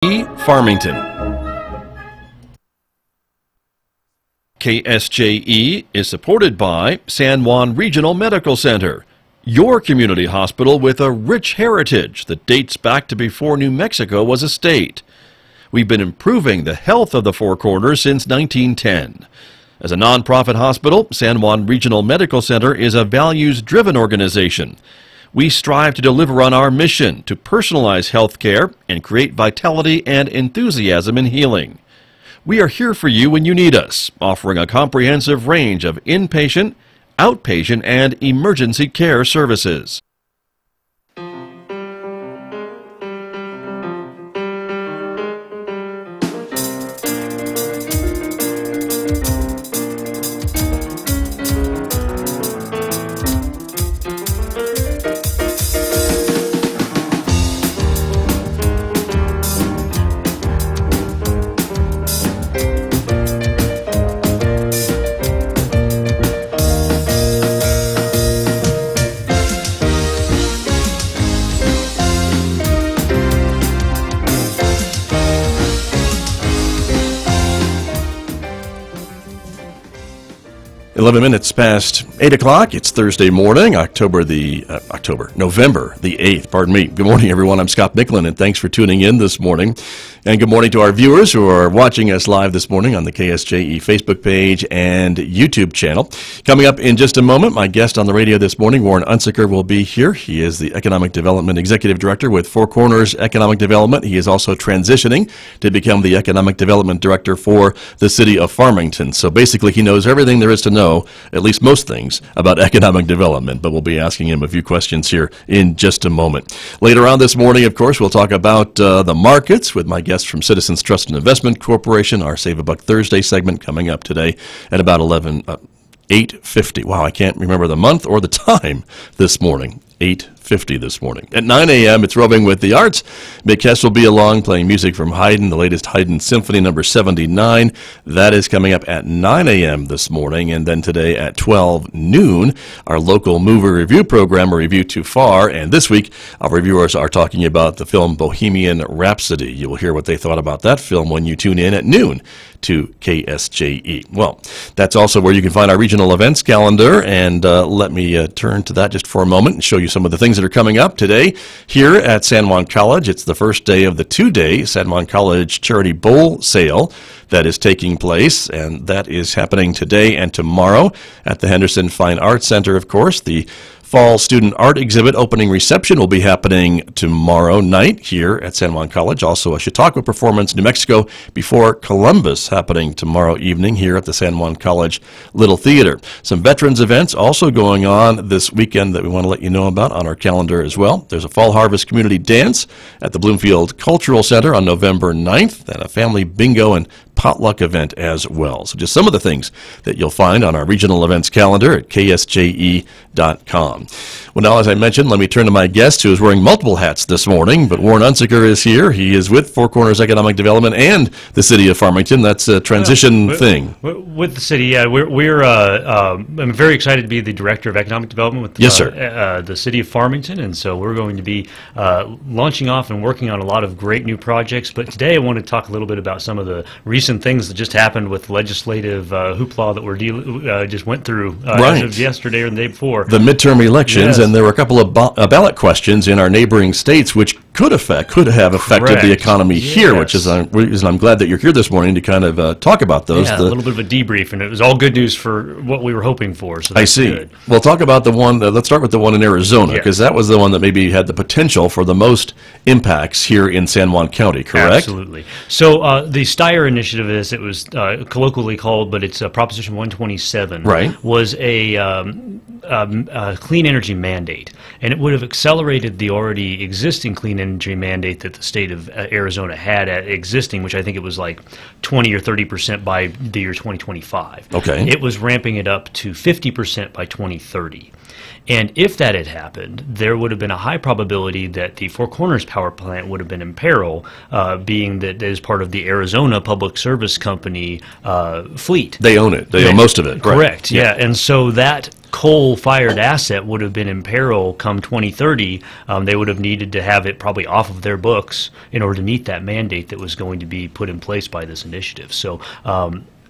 Farmington. KSJE is supported by San Juan Regional Medical Center, your community hospital with a rich heritage that dates back to before New Mexico was a state. We've been improving the health of the Four Corners since 1910. As a nonprofit hospital, San Juan Regional Medical Center is a values-driven organization. We strive to deliver on our mission to personalize health care and create vitality and enthusiasm in healing. We are here for you when you need us, offering a comprehensive range of inpatient, outpatient, and emergency care services. Minutes past 8 o'clock. It's Thursday morning, November the 8th. Pardon me. Good morning, everyone. I'm Scott Michlin, and thanks for tuning in this morning. And good morning to our viewers who are watching us live this morning on the KSJE Facebook page and YouTube channel. Coming up in just a moment, my guest on the radio this morning, Warren Unsicker, will be here. He is the Economic Development Executive Director with Four Corners Economic Development. He is also transitioning to become the Economic Development Director for the city of Farmington. So basically, he knows everything there is to know, at least most things, about economic development, but we'll be asking him a few questions here in just a moment. Later on this morning, of course, we'll talk about the markets with my guest from Citizens Trust and Investment Corporation, our Save a Buck Thursday segment coming up today at about 8:50. Wow, I can't remember the month or the time this morning. 8:50 this morning. At 9 a.m., it's Roving with the Arts. Mick Hess will be along playing music from Haydn, the latest Haydn Symphony number 79. That is coming up at 9 a.m. this morning. And then today at 12 noon, our local movie review program, A Review Too Far. And this week, our reviewers are talking about the film Bohemian Rhapsody. You will hear what they thought about that film when you tune in at noon to KSJE. Well, that's also where you can find our regional events calendar, and let me turn to that just for a moment and show you some of the things that are coming up today here at San Juan College. It's the first day of the two-day San Juan College Charity Bowl Sale that is taking place, and that is happening today and tomorrow at the Henderson Fine Arts Center, of course. The Fall Student Art Exhibit opening reception will be happening tomorrow night here at San Juan College. Also, a Chautauqua performance, New Mexico Before Columbus, happening tomorrow evening here at the San Juan College Little Theater. Some veterans events also going on this weekend that we want to let you know about on our calendar as well. There's a Fall Harvest Community Dance at the Bloomfield Cultural Center on November 9th, and a family bingo and potluck event as well. So just some of the things that you'll find on our regional events calendar at ksje.com. Well, now, as I mentioned, let me turn to my guest who is wearing multiple hats this morning, but Warren Unsicker is here. He is with Four Corners Economic Development and the city of Farmington. That's a transition thing. With the city, yeah. I'm very excited to be the Director of Economic Development with the city of Farmington, and so we're going to be launching off and working on a lot of great new projects. But today I want to talk a little bit about some of the recent things that just happened with legislative hoopla that we're just went through as of yesterday or the day before. The midterm elections, and there were a couple of ballot questions in our neighboring states which could have affected the economy here, which is I'm glad that you're here this morning to kind of talk about those. Yeah, a little bit of a debrief, and it was all good news for what we were hoping for. So that's good. We'll talk about the one. Let's start with the one in Arizona, because that was the one that maybe had the potential for the most impacts here in San Juan County, correct? Absolutely. So the Steyer Initiative, as it was colloquially called, but it's Proposition 127, was a clean energy mandate, and it would have accelerated the already existing clean energy mandate that the state of Arizona had existing, which I think it was like 20 or 30% by the year 2025. Okay. It was ramping it up to 50% by 2030. And if that had happened, there would have been a high probability that the Four Corners power plant would have been in peril, being that it is part of the Arizona Public Service Company fleet. They own it. They own most of it. Correct, yeah. And so that coal-fired asset would have been in peril come 2030, they would have needed to have it probably off of their books in order to meet that mandate that was going to be put in place by this initiative. So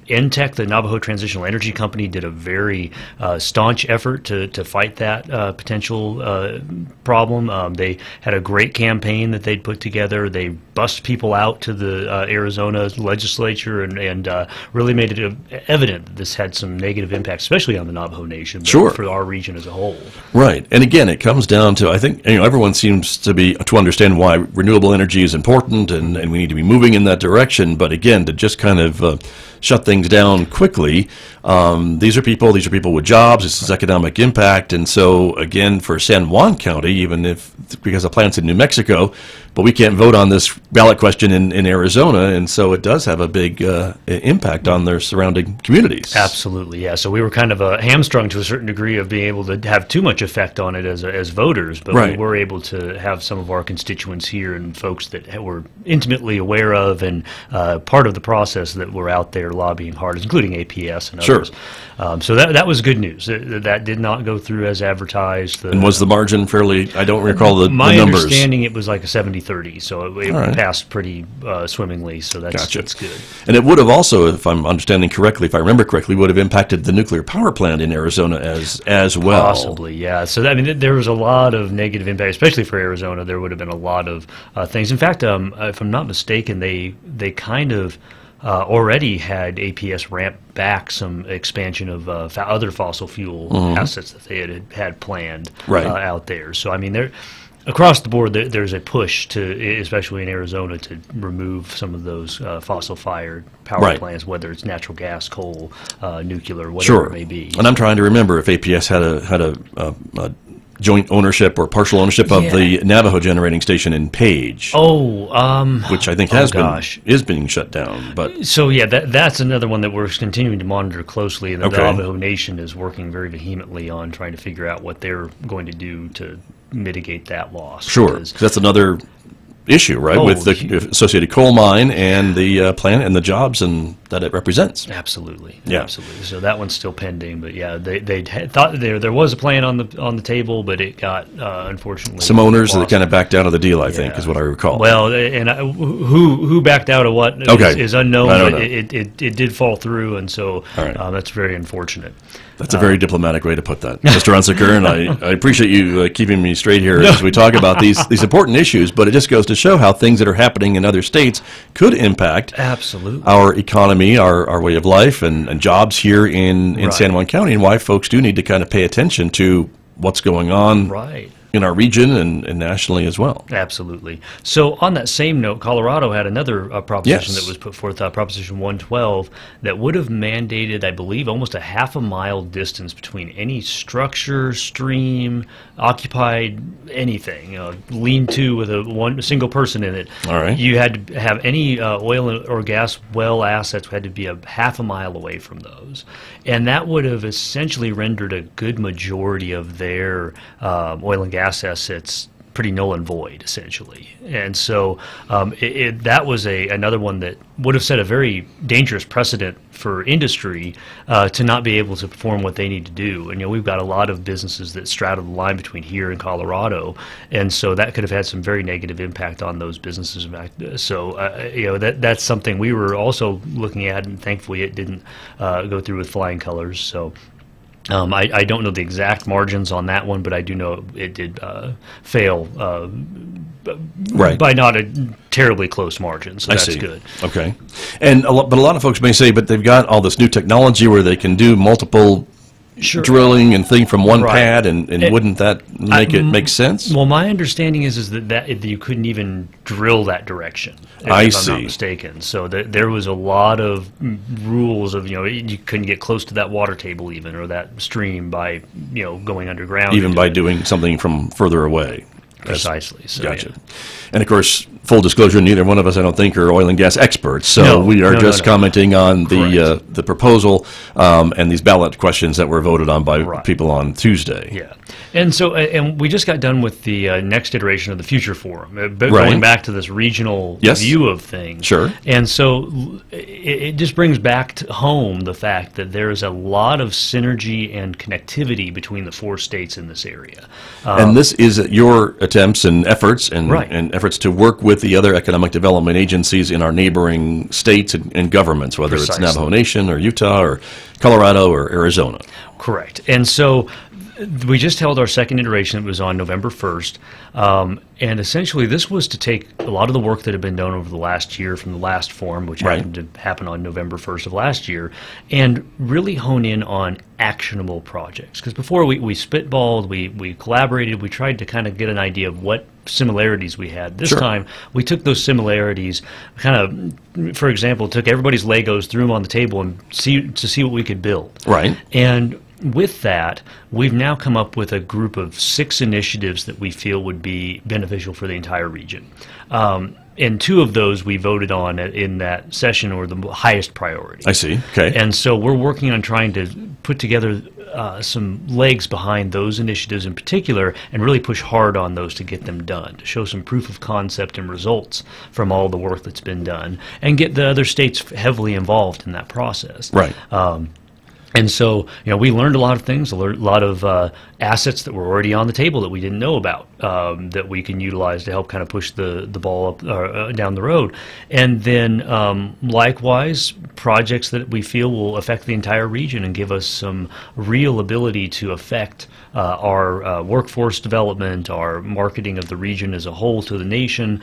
NTEC, the Navajo Transitional Energy Company, did a very staunch effort to fight that potential problem. They had a great campaign that they'd put together. They bussed people out to the Arizona legislature and really made it evident that this had some negative impacts, especially on the Navajo Nation, but for our region as a whole. Right. And again, it comes down to, I think, everyone seems to understand why renewable energy is important and we need to be moving in that direction. But again, to just kind of shut things down quickly. These are people with jobs. This is economic impact. And so, again, for San Juan County, even if, because the plant's in New Mexico, but we can't vote on this ballot question in Arizona, and so it does have a big impact on their surrounding communities. Absolutely, yeah. So we were kind of hamstrung to a certain degree of being able to have too much effect on it as voters, but we were able to have some of our constituents here and folks that were intimately aware of and part of the process that were out there lobbying hard, including APS and others. So that was good news. That did not go through as advertised. And was the margin fairly, I don't recall the numbers. My understanding, it was like a 70-30, so it passed pretty swimmingly, so that's good. And it would have also, if I'm understanding correctly, if I remember correctly, would have impacted the nuclear power plant in Arizona as well. Possibly, yeah. So, I mean, there was a lot of negative impact, especially for Arizona. There would have been a lot of things. In fact, if I'm not mistaken, they kind of already had APS ramp back some expansion of other fossil fuel assets that they had planned out there. So, I mean, across the board, there's a push to, especially in Arizona, to remove some of those fossil-fired power plants, whether it's natural gas, coal, nuclear, whatever it may be. And I'm trying to remember if APS had a joint ownership or partial ownership of the Navajo generating station in Page. Which I think is being shut down. But so yeah, that's another one that we're continuing to monitor closely, and the Navajo Nation is working very vehemently on trying to figure out what they're going to do to mitigate that loss. Sure, because that's another issue, right, with the associated coal mine and the plant and the jobs that it represents. Absolutely, absolutely. So that one's still pending, but yeah, they thought there was a plan on the table, but it got unfortunately some owners that kind of backed out of the deal. I think is what I recall. Well, and who backed out of what is unknown. But it did fall through, and so that's very unfortunate. That's a very diplomatic way to put that, Mr. Unsicker, and I appreciate you keeping me straight here as we talk about these important issues, but it just goes to show how things that are happening in other states could impact our economy, our way of life, and jobs here in San Juan County, and why folks do need to kind of pay attention to what's going on in our region and nationally as well. Absolutely. So on that same note, Colorado had another proposition that was put forth, Proposition 112, that would have mandated, I believe, almost a half-a-mile distance between any structure, stream, occupied anything, lean-to with a single person in it. You had to have any oil or gas well assets had to be a half a mile away from those. And that would have essentially rendered a good majority of their oil and gas assets pretty null and void, essentially. And so that was another one that would have set a very dangerous precedent for industry to not be able to perform what they need to do. And we've got a lot of businesses that straddle the line between here and Colorado, and so that could have had some very negative impact on those businesses. So that's something we were also looking at, and thankfully it didn't go through with flying colors. So I don't know the exact margins on that one, but I do know it did fail by not a terribly close margin, so that's good. Okay. And but a lot of folks may say, but they've got all this new technology where they can do multiple drilling and thing from one pad, and wouldn't that make sense? Well, my understanding is that you couldn't even drill that direction, if I'm not mistaken. So there was a lot of rules of, you couldn't get close to that water table even, or that stream by, going underground. Even by doing something from further away. Precisely. So, gotcha. And of course, full disclosure, neither one of us, I don't think, are oil and gas experts. So we are just commenting on the proposal and these ballot questions that were voted on by people on Tuesday. Yeah. And so, and we just got done with the next iteration of the Future Forum, going back to this regional view of things. Sure. And so it just brings back to home the fact that there is a lot of synergy and connectivity between the 4 states in this area. And this is your attempts and efforts and efforts to work with the other economic development agencies in our neighboring states and governments, whether it's Navajo Nation or Utah or Colorado or Arizona. Correct. And so we just held our second iteration. It was on November 1st. And essentially, this was to take a lot of the work that had been done over the last year from the last forum, which happened to happen on November 1st of last year, and really hone in on actionable projects. Because before we spitballed, we collaborated, we tried to kind of get an idea of what similarities we had. This time, we took those similarities, kind of, for example, took everybody's Legos, threw them on the table, and see what we could build. Right. And with that, we've now come up with a group of 6 initiatives that we feel would be beneficial for the entire region. And 2 of those we voted on in that session or the highest priority. I see. Okay. And so we're working on trying to put together some legs behind those initiatives in particular and really push hard on those to get them done, to show some proof of concept and results from all the work that's been done and get the other states heavily involved in that process. Right. And so, we learned a lot of things, a lot of assets that were already on the table that we didn't know about, that we can utilize to help kind of push the ball up down the road. And then, likewise, projects that we feel will affect the entire region and give us some real ability to affect our workforce development, our marketing of the region as a whole to the nation,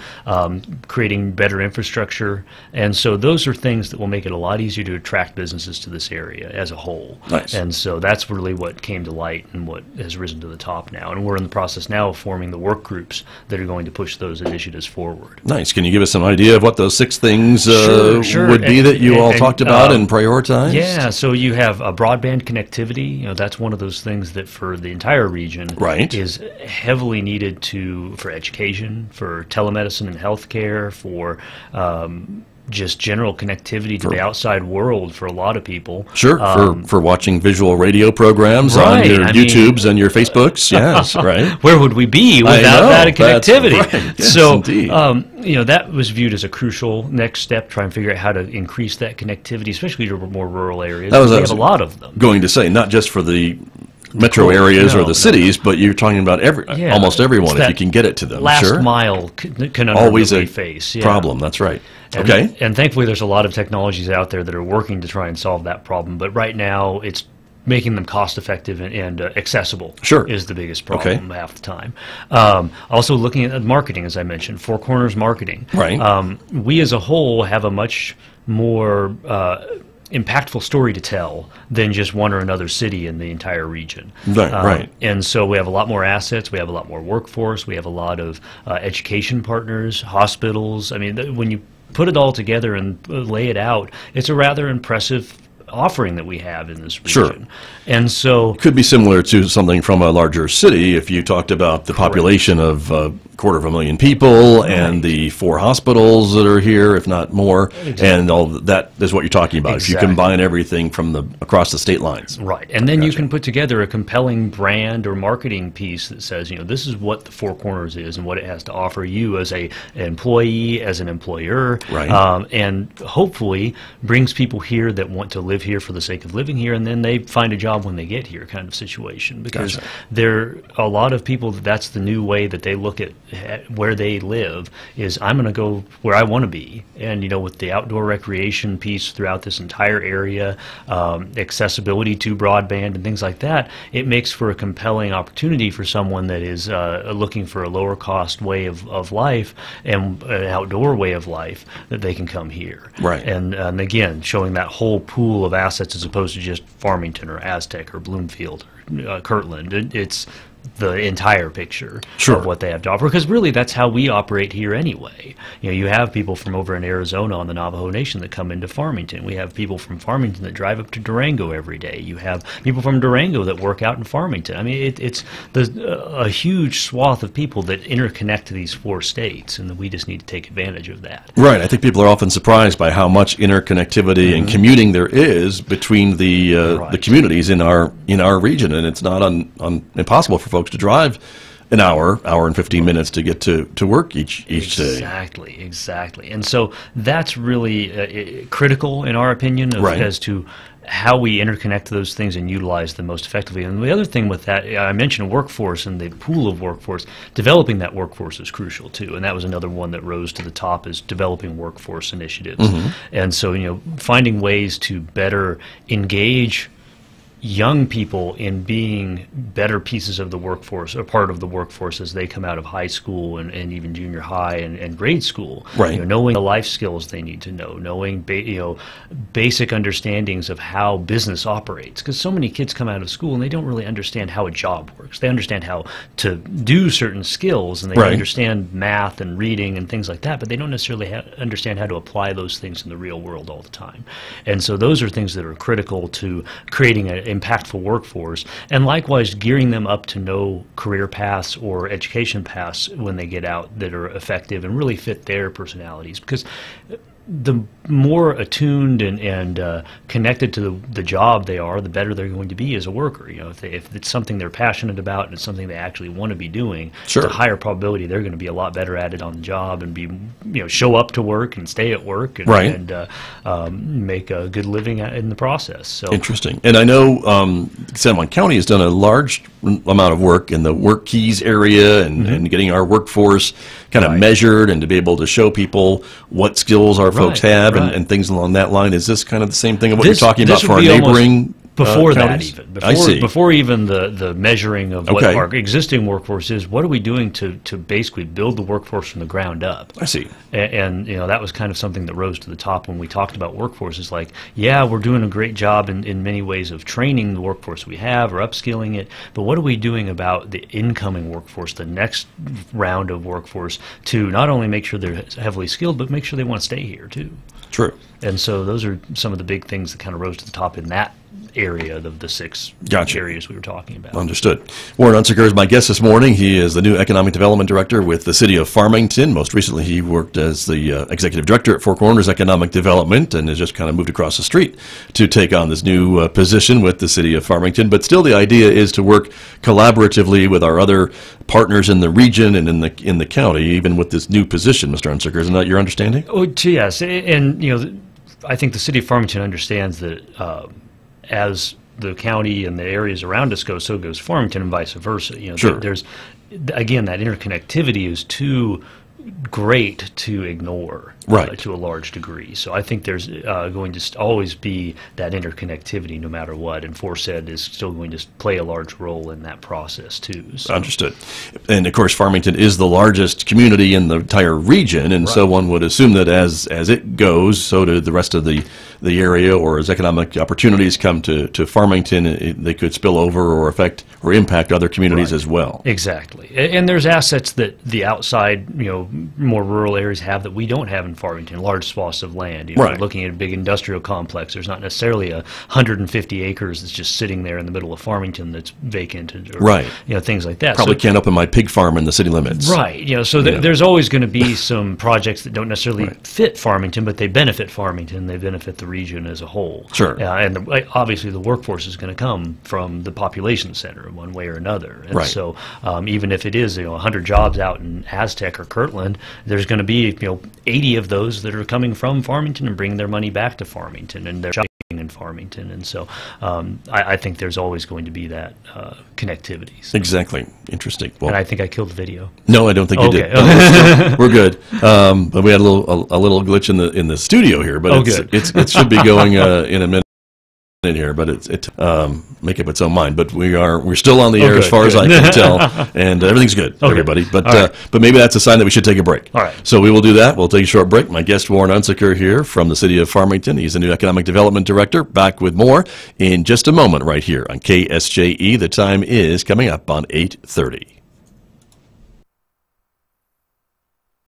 creating better infrastructure. And so those are things that will make it a lot easier to attract businesses to this area as a whole. Nice. And so that's really what came to light and what has risen to the top now. And we're in the process now of forming the work groups that are going to push those initiatives forward. Nice. Can you give us some idea of what those 6 things Sure. would be that you all talked about and prioritized? Yeah, so you have broadband connectivity. That's one of those things that for the entire region is heavily needed for education, for telemedicine and healthcare, for just general connectivity to the outside world for a lot of people. Sure, for watching visual radio programs on your YouTubes and your Facebooks. Yes, right. Where would we be without that connectivity? Yes, so, indeed. that was viewed as a crucial next step, try and figure out how to increase that connectivity, especially to more rural areas. We have a lot of them. Going to say, not just for the metro areas or the cities, but you're talking about almost everyone if you can get it to them. Last mile can always a face problem. That's right. And thankfully, there's a lot of technologies out there that are working to try and solve that problem. But right now, it's making them cost-effective and accessible is the biggest problem half the time. Also looking at marketing, as I mentioned, Four Corners marketing. Right. We as a whole have a much more impactful story to tell than just one or another city in the entire region. Right. And so we have a lot more assets, we have a lot more workforce, we have a lot of education partners, hospitals. I mean, when you put it all together and lay it out, it's a rather impressive offering that we have in this region. Sure. And so could be similar to something from a larger city if you talked about the population of 250,000 people and the 4 hospitals that are here, if not more, and all that is what you're talking about. If you combine everything from across the state lines. Right. And then you can put together a compelling brand or marketing piece that says, this is what the Four Corners is and what it has to offer you as an employee, as an employer, and hopefully brings people here that want to live here for the sake of living here, and then they find a job when they get here kind of situation. Because there are a lot of people that's the new way that they look at where they live is I'm going to go where I want to be. And with the outdoor recreation piece throughout this entire area, accessibility to broadband and things like that, it makes for a compelling opportunity for someone that is looking for a lower cost way of life and an outdoor way of life that they can come here. Right. And again, showing that whole pool of assets as opposed to just Farmington or Aztec or Bloomfield or Kirtland. the entire picture Sure. of what they have to offer, because really that's how we operate here anyway. You know, you have people from over in Arizona on the Navajo Nation that come into Farmington. We have people from Farmington that drive up to Durango every day. You have people from Durango that work out in Farmington. I mean, it's a huge swath of people that interconnect to these 4 states, and we just need to take advantage of that. Right. I think people are often surprised by how much interconnectivity and commuting there is between the communities in our region, and it's not impossible for folks to drive an hour and 15 minutes to get to work each day. Exactly. And so that's really critical in our opinion as to how we interconnect those things and utilize them most effectively. And the other thing with that, I mentioned workforce and the pool of workforce. Developing that workforce is crucial too, and that was another one that rose to the top, is developing workforce initiatives. And so, you know, finding ways to better engage young people in being better pieces of the workforce, or part of the workforce as they come out of high school and even junior high and grade school. Right. You know, knowing the life skills they need to know, knowing basic understandings of how business operates. Because so many kids come out of school and they don't really understand how a job works. They understand how to do certain skills, and they understand math and reading and things like that, but they don't necessarily understand how to apply those things in the real world all the time. And so those are things that are critical to creating an impactful workforce, and likewise gearing them up to know career paths or education paths when they get out that are effective and really fit their personalities. Because the more attuned and connected to the job they are, the better they're going to be as a worker. You know, if it's something they're passionate about and it's something they actually want to be doing, sure, it's a higher probability they're going to be a lot better at it on the job and be, you know, show up to work and stay at work and, make a good living in the process. So interesting. And I know San Juan County has done a large amount of work in the work keys area and getting our workforce kind of measured and to be able to show people what skills our folks have and things along that line. Is this kind of the same thing of what you're talking about for our neighboring before that counties? Even before even the measuring of what our existing workforce is, what are we doing to basically build the workforce from the ground up? I see. And you know, that was kind of something that rose to the top when we talked about workforce. Is like, yeah, we're doing a great job in many ways of training the workforce we have or upskilling it, but what are we doing about the incoming workforce, the next round of workforce, to not only make sure they're heavily skilled, but make sure they want to stay here too? True. And so those are some of the big things that kind of rose to the top in that area of the 6 areas we were talking about. Understood. Warren Unsicker is my guest this morning. He is the new Economic Development Director with the City of Farmington. Most recently, he worked as the Executive Director at Four Corners Economic Development and has just kind of moved across the street to take on this new position with the City of Farmington. But still, the idea is to work collaboratively with our other partners in the region and in the county, even with this new position, Mr. Unsicker. Isn't that your understanding? Oh, yes. And, you know, I think the City of Farmington understands that as the county and the areas around us go, so goes Farmington, and vice versa. You know, sure. There's, again, that interconnectivity is too great to ignore to a large degree. So I think there's going to always be that interconnectivity no matter what, and ForSed is still going to play a large role in that process too. So. Understood. And of course Farmington is the largest community in the entire region, and so one would assume that as it goes, so do the rest of the area, or as economic opportunities come to Farmington, they could spill over or affect or impact other communities as well. Exactly. And there's assets that the outside, you know, more rural areas have that we don't have in Farmington, large swaths of land. You know, looking at a big industrial complex, there's not necessarily 150 acres that's just sitting there in the middle of Farmington that's vacant, or, you know, things like that. Probably can't open my pig farm in the city limits. Right. You know, so there's always going to be some projects that don't necessarily fit Farmington, but they benefit Farmington, they benefit the region as a whole. Sure. And obviously the workforce is going to come from the population center one way or another. And so even if it is, you know, 100 jobs out in Aztec or Kirtland, there's going to be, you know, 80 of those that are coming from Farmington and bringing their money back to Farmington, and they're shopping in Farmington. And so I think there's always going to be that connectivity. So. Exactly. Interesting. Well, and I think I killed the video. No, I don't think you did. No, we're good. But we had a little glitch in the studio here, but it should be going in a minute. in here, but it make up its own mind. But we're still on the air as far as I can tell, and everything's good, everybody. But maybe that's a sign that we should take a break. All right. So we will do that. We'll take a short break. My guest, Warren Unsicker, here from the city of Farmington. He's the new economic development director. Back with more in just a moment, right here on KSJE. The time is coming up on 8:30.